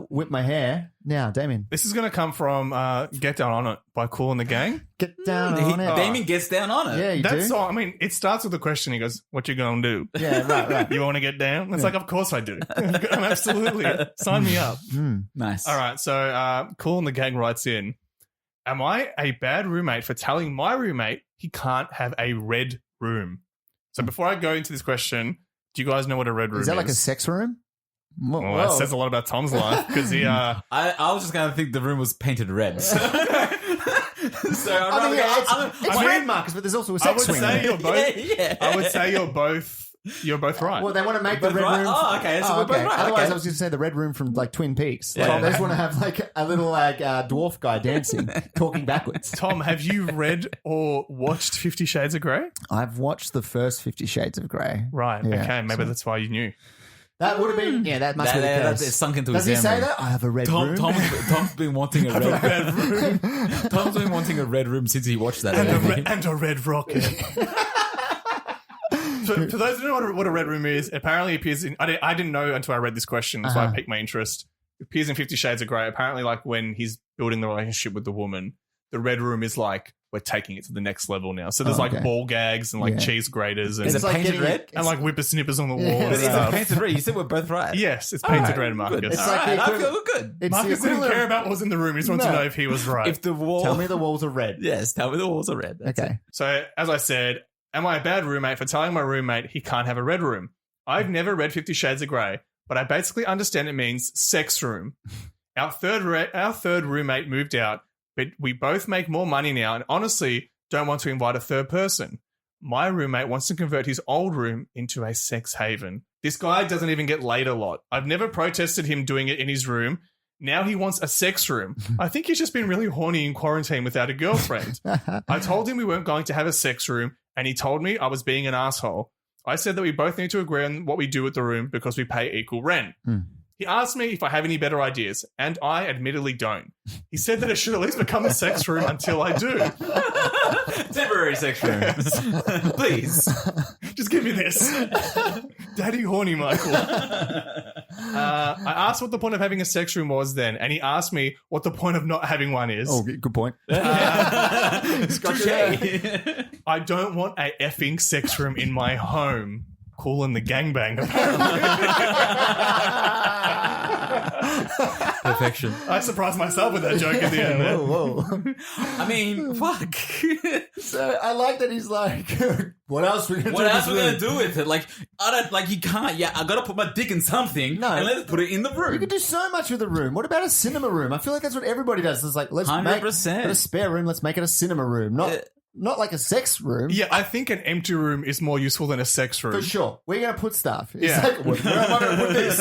whip my hair. Now, Damien. This is going to come from Get Down On It by Kool and the Gang. Get down on it. Damien gets down on it. Yeah, you That's do. all. I mean, it starts with a question. He goes, "What you gonna do? Yeah, right. You want to get down?" It's like, of course I do. I'm absolutely. Sign me up. Nice. All right. So Kool and the Gang writes in, am I a bad roommate for telling my roommate he can't have a red room? So before I go into this question, do you guys know what a red room is? Is that like a sex room? Well, that says a lot about Tom's life because he... I was just going to think the room was painted red. So It's weird, Marcus, but there's also a sex swing. I would say you're both right. Well, they want to make the red room. Oh, okay. So we're both right. Otherwise, Okay. I was going to say the red room from like Twin Peaks. Like, Tom, they just want to have like a little dwarf guy dancing, talking backwards. Tom, have you read or watched 50 Shades of Grey? I've watched the first 50 Shades of Grey. Right. Yeah. Okay. Maybe that's why you knew. That would have been, that must be the case. It's sunk into Does his he say memory. that? I have a red room. Tom's been wanting a red room. Tom's been wanting a red room since he watched that. And a red rocket. For those who don't know what a red room is, apparently it appears in... I didn't know until I read this question. That's why it piqued my interest. It appears in 50 Shades of Grey. Apparently, like, when he's building the relationship with the woman, the red room is like, we're taking it to the next level now. So there's like ball gags and like cheese graters and, Is it like painted red? and like whippersnippers on the wall. Yeah. And Is it stuff. painted red? You said we're both right. Yes, it's painted red, Marcus. Good. It's All like right, the I equivalent- feel good. It's Marcus the didn't equivalent care of- about what was in the room. He just wanted to know if he was right. If the wall... Tell me the walls are red. Yes, tell me the walls are red. That's Okay. it. So, as I said, am I a bad roommate for telling my roommate he can't have a red room? I've never read 50 Shades of Grey, but I basically understand it means sex room. Our third roommate moved out, but we both make more money now and honestly don't want to invite a third person. My roommate wants to convert his old room into a sex haven. This guy doesn't even get laid a lot. I've never protested him doing it in his room. Now he wants a sex room. I think he's just been really horny in quarantine without a girlfriend. I told him we weren't going to have a sex room, and he told me I was being an asshole. I said that we both need to agree on what we do with the room because we pay equal rent. He asked me if I have any better ideas, and I admittedly don't. He said that it should at least become a sex room until I do. Temporary sex rooms. Please. Just give me this. Daddy horny Michael. I asked what the point of having a sex room was then, and he asked me what the point of not having one is. Oh, good point. Touche. I don't want a effing sex room in my home. Kool and the Gangbang. Perfection. I surprised myself with that joke at the end there. Whoa. I mean, fuck. So I like that he's like, what else are we going to do? What else are we gonna do with it? Like, I don't like. You can't. Yeah, I gotta put my dick in something. No. and let's put it in the room. You can do so much with a room. What about a cinema room? I feel like that's what everybody does. It's like, let's 100%. make a spare room. Let's make it a cinema room. Not like a sex room. Yeah, I think an empty room is more useful than a sex room. For sure. We're going to put stuff. It's Yeah. like, where am I going to put this?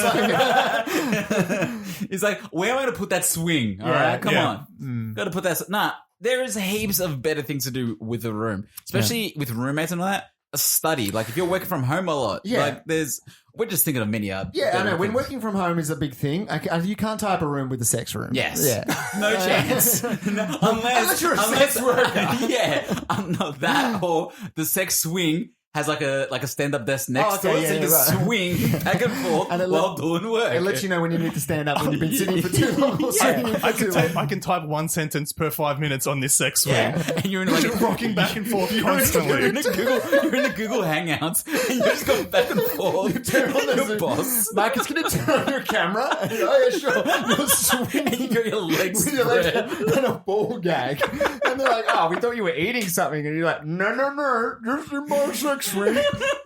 It's like, where am I gonna put that swing? All Yeah, right, come yeah. on. Gotta put that. Nah, there is heaps of better things to do with a room, especially with roommates and all that. A study, like if you're working from home a lot, like we're just thinking of many other. Yeah, I know. When things. working from home is a big thing, you can't type a room with a sex room. Yes. Yeah. No chance. No, unless you're a sex worker. Yeah. Not that or the sex swing has like a stand-up desk next to it, so you can swing back and forth And while doing work. It lets you know when you need to stand up when you've been sitting for too long. Or swinging for I too can, long. I can type one sentence per 5 minutes on this sex swing. Yeah, and you're in like Just rocking back and forth You're constantly. in a Google Hangouts, and you just go back and forth. Turn on the your Zoom. boss. Marcus, can you turn on your camera? And you go, oh, yeah, sure. You're And swinging you got your legs with your legs spread. and a ball gag. And they're like, oh, we thought you were eating something. And you're like, no, just in my sex swing.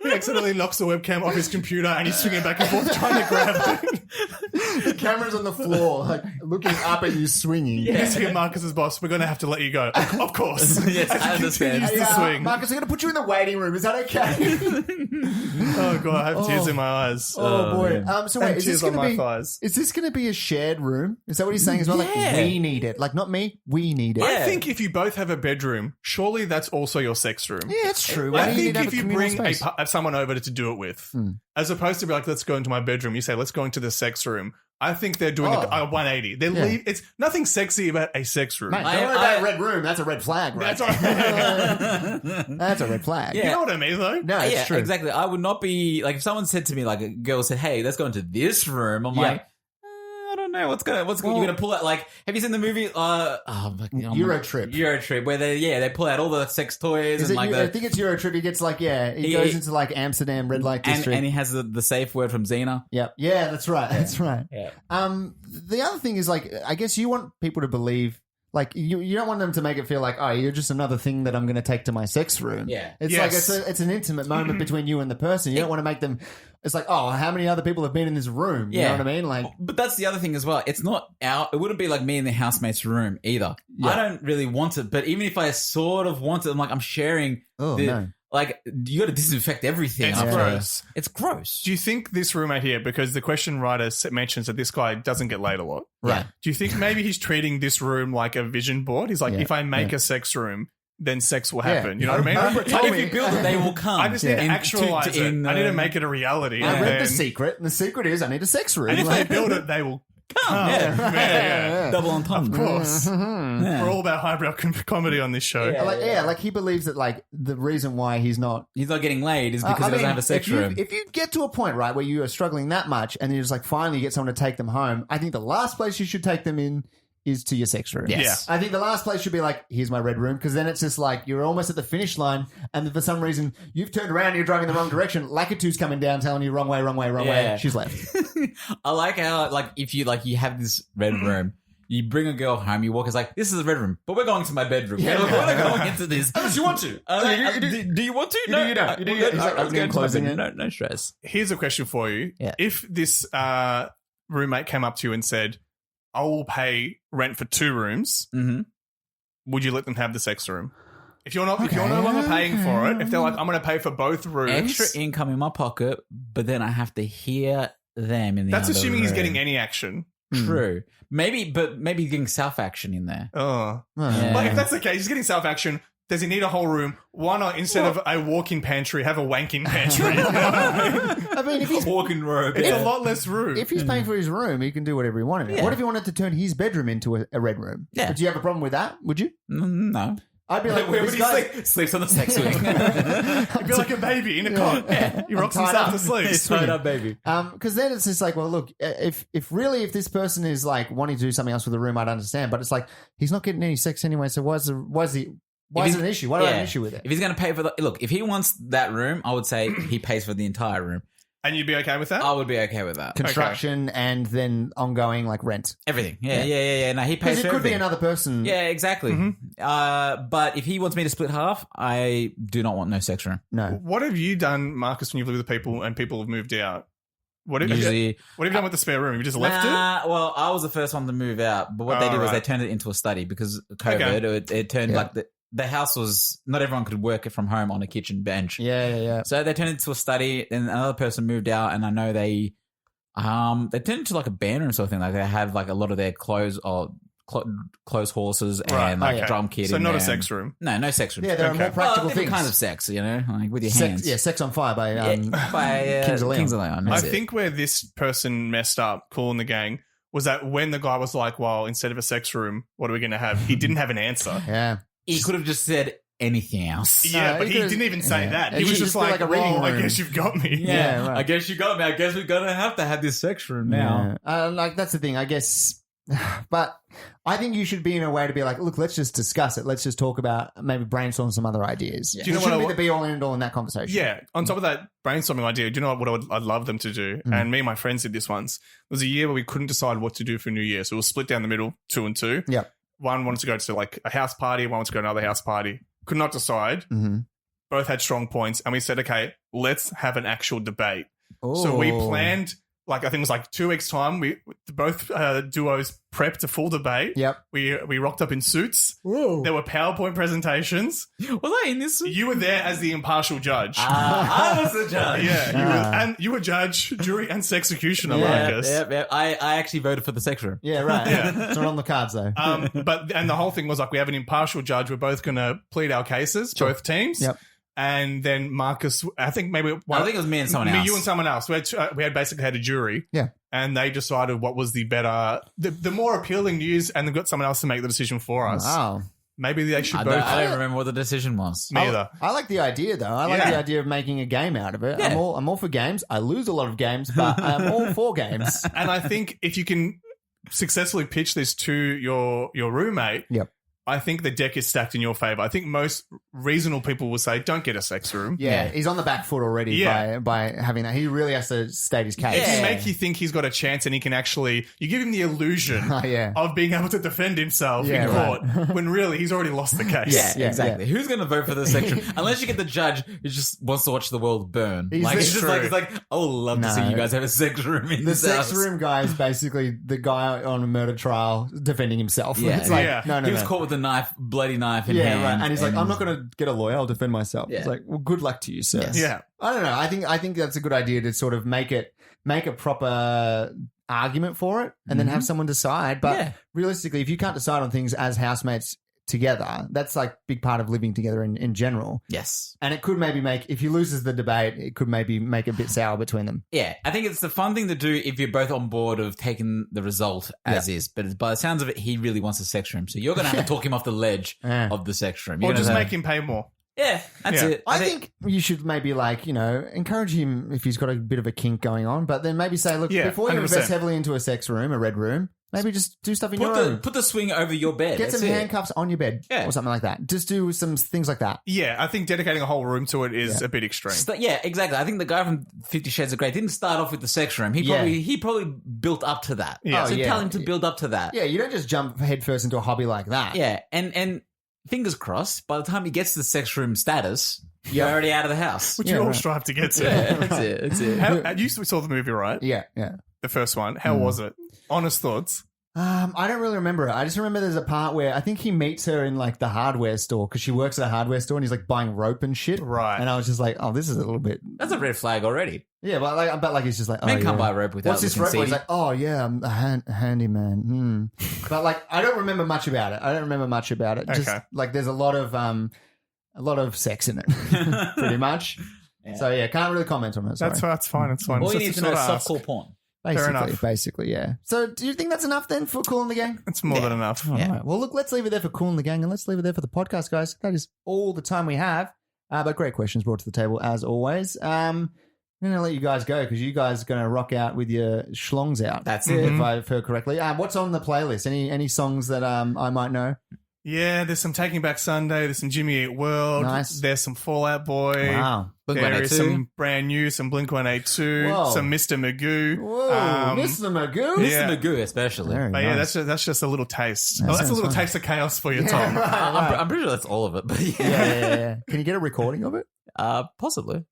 He accidentally knocks the webcam off his computer and he's swinging back and forth trying to grab it. The camera's on the floor, like looking up at you swinging. He's here, Marcus's boss. We're going to have to let you go. Of course. Yes, I understand. Continues to swing. Marcus, I'm going to put you in the waiting room. Is that okay? Oh, God. I have tears in my eyes. Oh, boy. man. So And wait, is this tears on going to my be... thighs. Is this going to be a shared room? Is that what he's saying as well? Yeah. Like, we need it. Like, not me, we need it. I think if you both have a bedroom, surely that's also your sex room. Yeah, that's true. Why I do you think need to have if a you communal bring space? someone over to do it with, as opposed to be like, let's go into my bedroom, you say, let's go into the sex room. I think they're doing a 180. It's nothing sexy about a sex room. Mate, don't worry about a red room. That's a red flag, right? That's right. That's a red flag. Yeah. You know what I mean, though? No, it's Yeah, true. exactly. I would not be like if someone said to me, like a girl said, "Hey, let's go into this room." I'm like, I don't know what's you're gonna pull out. Like, have you seen the movie? Euro Trip. Eurotrip, where they pull out all the sex toys Is and it, like I think it's Euro Trip. He gets like, he goes into like Amsterdam red light district. and he has the safe word from Xena. Yep. Yeah, that's right. That's right. Yeah. The other thing is like, I guess you want people to believe, like, you don't want them to make it feel like, oh, you're just another thing that I'm going to take to my sex room. Yeah. It's Yes. like it's an intimate moment between you and the person. You don't want to make them. It's like, oh, how many other people have been in this room? You know what I mean? Like, but that's the other thing as well. It's not it wouldn't be like me in the housemate's room either. Yeah. I don't really want it, but even if I sort of want it, I'm like, I'm sharing. no. Like, you got to disinfect everything. It's after. gross. It's gross. Do you think this roommate here, because the question writer mentions that this guy doesn't get laid a lot, Right. do you think maybe he's treating this room like a vision board? He's like, Yeah. if I make a sex room, then sex will happen. You know Yeah. what I mean? Oprah told If me- you build it, they will come. I just need to actualize it. I need to make it a reality. I and read then, The Secret, and the secret is I need a sex room. and if they Like- build it, they will come. Yeah. Yeah. Double entendre. Of course. Yeah. We're all about highbrow comedy on this show. Yeah. like he believes that like the reason why he's not He's not getting laid is because I he doesn't mean, have a sex if you, room. If you get to a point, right, where you are struggling that much and you just like finally get someone to take them home, I think the last place you should take them in is to your sex room. Yes. I think the last place should be like, here's my red room, because then it's just like you're almost at the finish line and then for some reason you've turned around and you're driving the wrong direction. Lakitu's coming down telling you wrong way, wrong way, wrong Yeah. way. She's left. I like how, like, if you have this red room, you bring a girl home, you walk, it's like, this is a red room, but we're going to my bedroom. Yeah. We're not going into this. Unless you want to. Do you want to? You do, you don't. You do, you don't. He's like opening and closing it. No stress. Here's a question for you. Yeah. If this roommate came up to you and said, I will pay rent for 2 rooms, Mm-hmm. would you let them have the sex room? If you're no longer paying for it, if they're like, I'm going to pay for both rooms. Extra income in my pocket, but then I have to hear them in the That's other assuming he's room. getting any action. True. Maybe getting self action in there. Oh. Yeah. But if that's the case, he's getting self action. Does he need a whole room? Why not, instead of a walk-in pantry, have a wanking pantry? You know what I mean? I mean, if he's Walking robe. It's a lot less room. if he's paying for his room, he can do whatever he wanted. Yeah. What if he wanted to turn his bedroom into a red room? Yeah. Do you have a problem with that? Would you? No. I'd be like, Where this would he guy- sleep? Sleeps on the sex wing. He'd be like a baby in a cot. He rocks tied himself up. to sleep. He's tied up, baby. Because then it's just like, well, look, if this person is like wanting to do something else with the room, I'd understand. But it's like he's not getting any sex anyway, so why is it an issue? Why do I have an issue with it? If he's going to pay for if he wants that room, I would say he pays for the entire room. And you'd be okay with that? I would be okay with that. Construction and then ongoing like rent. Everything. Yeah. No, he pays Because for it could be everything. another person. Yeah, exactly. But if he wants me to split half, I do not want no sex room. No. What have you done, Marcus, when you've lived with people and people have moved out? What have you Usually, done with the spare room? You just left it? well, I was the first one to move out, but what they Oh, did was right. they turned it into a study because of COVID. It turned like the house was not everyone could work it from home on a kitchen bench. Yeah. So they turned it into a study, and another person moved out, and I know they turned it into like a band room sort of thing. Like they have like a lot of their clothes or clothes horses and like okay. drum kit. So in not there. a sex room. No sex room. Yeah, there are more practical different things. kinds of sex, like with your hands. Sex on Fire by by Kings of Leon. Kings of Leon. I That's it. think where this person messed up, Cool in the Gang, was that when the guy was like, well, instead of a sex room, what are we going to have? He didn't have an answer. Yeah. he could have just said anything else. Yeah, No, but he he could've- didn't even say yeah. that. It He was should just just be like, like a reading well, I room. guess you've got me. Yeah, right. I guess you got me. I guess we're gonna have to have this sex room now. Yeah. Like that's the thing, I guess. But I think you should be in a way to be like, look, let's just discuss it. Let's just talk about maybe brainstorm some other ideas. Yeah. Do you know what be the be all and end all in that conversation? Yeah. On top of that brainstorming idea, do you know what I'd love them to do? And me and my friends did this once. It was a year where we couldn't decide what to do for New Year. So we were split down the middle, 2 and 2. Yeah. One wanted to go to like a house party. One wanted to go to another house party. Could not decide. Mm-hmm. Both had strong points. And we said, okay, let's have an actual debate. So we planned, like, I think it was like 2 weeks' time. We both duos prepped a full debate. Yep. We rocked up in suits. Whoa. There were PowerPoint presentations. Was I in this? You were there as the impartial judge. I was the judge. Yeah, you were judge, jury, and sexecutioner, Marcus. Yep. I actually voted for the sex room. Yeah, right. Yeah. It's not on the cards though. And the whole thing was like, we have an impartial judge. We're both going to plead our cases, both teams. Yep. And then Marcus, I think maybe I think it was me and someone else. You and someone else. We had basically had a jury. Yeah. And they decided what was the better, the more appealing news, and they got someone else to make the decision for us. Wow. Maybe they should I both. don't remember what the decision was. Me either. I like the idea though. I like Yeah. the idea of making a game out of it. Yeah. I'm all for games. I lose a lot of games, but I'm all for games. And I think if you can successfully pitch this to your roommate, Yep. I think the deck is stacked in your favor. I think most reasonable people will say, don't get a sex room. Yeah, he's on the back foot already Yeah. by having that. He really has to state his case. If Yeah. you make you think he's got a chance and he can actually, you give him the illusion Yeah. of being able to defend himself Yeah, in court when really he's already lost the case. Yeah, Yeah, exactly. Who's going to vote for the sex room? Unless you get the judge who just wants to watch the world burn. He's Like, the- it's just True. it's like, I would love to see No. you guys have a sex room in The this sex house. room guy is basically the guy on a murder trial defending himself. Yeah. It's like, Yeah. no, He was caught with a knife, bloody knife in Yeah, hand. right. And he's like, I'm not going to get a lawyer. I'll defend myself. Yeah. It's like, well, good luck to you, sir. Yes. Yeah. I don't know. I think that's a good idea to sort of make a proper argument for it, and then have someone decide. But Yeah. realistically, if you can't decide on things as housemates together, that's like a big part of living together in general. Yes. And it could maybe make, if he loses the debate, it could maybe make it a bit sour between them. Yeah, I think it's the fun thing to do if you're both on board of taking the result as is. But by the sounds of it, he really wants a sex room. So you're going to have to talk him off the ledge Yeah. of the sex room. Or You're just gonna make him pay more. Yeah, that's Yeah. it. I think you should maybe encourage him if he's got a bit of a kink going on, but then maybe say, look, Yeah, before you 100%. invest heavily into a sex room, a red room, maybe just do stuff in your own. put the swing over your bed. Get That's some it. handcuffs on your bed Yeah. or something like that. Just do some things like that. Yeah, I think dedicating a whole room to it is a bit extreme. Yeah, exactly. I think the guy from 50 Shades of Grey didn't start off with the sex room. He probably built up to that. Yeah. So Oh, yeah. tell him to build up to that. Yeah, you don't just jump headfirst into a hobby like that. Yeah, and fingers crossed, by the time he gets to the sex room status, you're already out of the house. Which Yeah, you all right. strive to get to. Yeah, that's it. That's it. How, you saw the movie, right? Yeah. The first one. How was it? Honest thoughts. I don't really remember it. I just remember there's a part where I think he meets her in like the hardware store because she works at a hardware store and he's like buying rope and shit. Right. And I was just like, oh, this is a little bit. That's a red flag already. Yeah, but like it's just like, oh, Men yeah. can't buy rope without What's this looking rope? for? He's seedy. like, oh yeah, I'm a handyman. But like, I don't remember much about it. Just Okay. like there's a lot of sex in it, pretty much. Yeah. So yeah, can't really comment on it. Sorry. That's fine. It's fine. All you It's need just to know is sort of softcore ask. porn. Fair enough. Basically, yeah. So do you think that's enough then for Cool in the Gang? It's more than enough. Yeah. All right. Well, look, let's leave it there for Cool in the Gang and let's leave it there for the podcast, guys. That is all the time we have. But great questions brought to the table as always. I'm going to let you guys go because you guys are going to rock out with your schlongs out. That's if it. I've heard correctly. What's on the playlist? Any songs that I might know? Yeah, there's some Taking Back Sunday. There's some Jimmy Eat World. Nice. There's some Fall Out Boy. Wow. There is Blink-182. some brand new, some Blink-182, Whoa. some Mr. Magoo. Whoa, Mr. Magoo. yeah. Mr. Magoo, especially. Very But yeah, nice. that's just a little taste. That That's a sounds little fun. taste of chaos for you, Yeah, Tom. right, right. I'm pretty sure that's all of it, but yeah. Yeah. Can you get a recording of it? Possibly.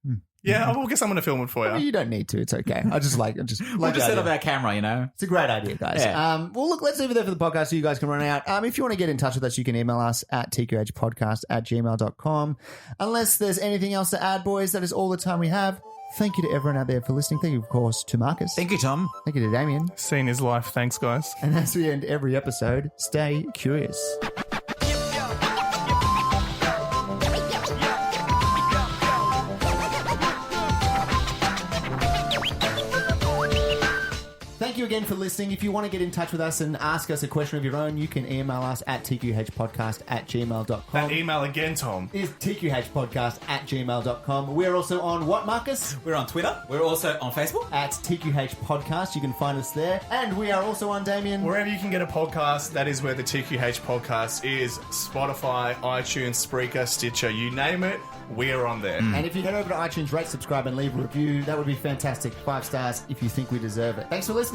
Yeah, I guess I'm going to film it for I mean, you. you don't need to. It's okay. I just like We'll the just idea. set up our camera, you know? It's a great idea, guys. Yeah. Well, look, let's leave it there for the podcast so you guys can run out. If you want to get in touch with us, you can email us at tqhpodcast@gmail.com. Unless there's anything else to add, boys, that is all the time we have. Thank you to everyone out there for listening. Thank you, of course, to Marcus. Thank you, Tom. Thank you to Damien. Seen his life. Thanks, guys. And as we end every episode, stay curious. Thank you again for listening. If you want to get in touch with us and ask us a question of your own, you can email us at tqhpodcast@gmail.com. That email again, Tom. Is tqhpodcast@gmail.com. We're also on what, Marcus? We're on Twitter. We're also on Facebook. At TQH Podcast. You can find us there. And we are also on, Damien. Wherever you can get a podcast, that is where the TQH podcast is. Spotify, iTunes, Spreaker, Stitcher, you name it, we're on there. And if you head over to iTunes, rate, subscribe, and leave a review, that would be fantastic. 5 stars if you think we deserve it. Thanks for listening.